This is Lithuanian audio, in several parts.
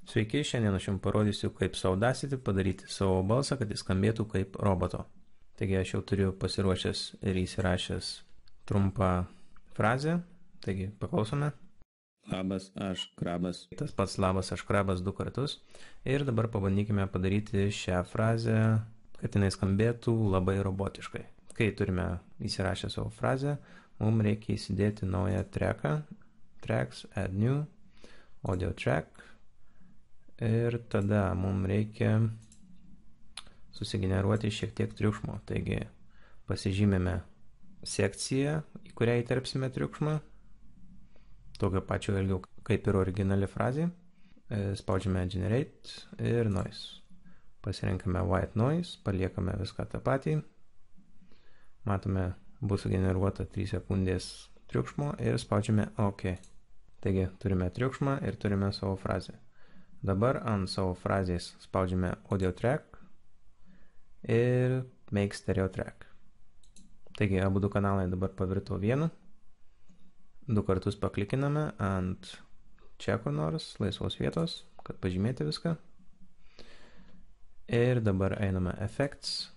Sveiki, šiandien aš jums parodysiu, kaip su Audacity padaryti savo balsą, kad jis skambėtų kaip roboto. Taigi aš jau turiu pasiruošęs ir įsirašęs trumpą frazę, taigi paklausome. Labas, aš krabas. Tas pats labas, aš krabas 2 kartus. Ir dabar pabandykime padaryti šią frazę, kad jinai skambėtų labai robotiškai. Kai turime įsirašę savo frazę, mums reikia įsidėti naują tracką. Tracks, add new, audio track. Ir tada mums reikia susigeneruoti šiek tiek triukšmo. Taigi pasižymėme sekciją, į kurią įterpsime triukšmą. Tokio pačio ilgio kaip ir originali frazė. Spaudžiame Generate ir Noise. Pasirenkame White Noise, paliekame viską tą patį. Matome, bus sugeneruota 3 sekundės triukšmo ir spaudžiame OK. Taigi turime triukšmą ir turime savo frazę. Dabar ant savo frazės spaudžiame Audio Track ir Make Stereo Track. Taigi abu du kanalai dabar pavirto vienu. 2 kartus paklikiname ant čia kur nors laisvos vietos, kad pažymėti viską. Ir dabar einame Effects,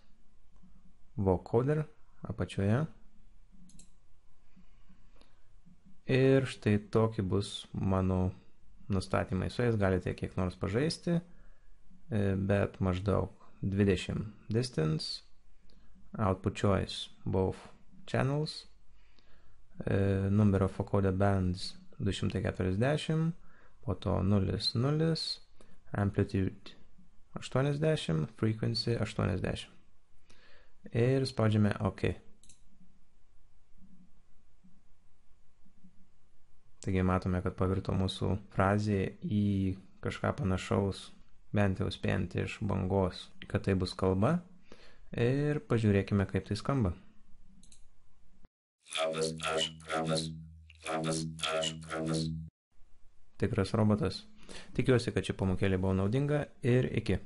Vocoder apačioje. Ir štai tokie bus mano nustatymai. Su jais galite kiek nors pažaisti, bet maždaug 20 distance, output choice both channels, number of vocoded bands 240, po to 0,0, amplitude 80, frequency 80. Ir spaudžiame OK. Taigi matome, kad pavirto mūsų frazė į kažką panašaus, bent jau spėjant iš bangos, kad tai bus kalba. Ir pažiūrėkime, kaip tai skamba. Labas, aš krabas. Labas, aš krabas. Tikras robotas. Tikiuosi, kad ši pamokėlė buvo naudinga ir iki.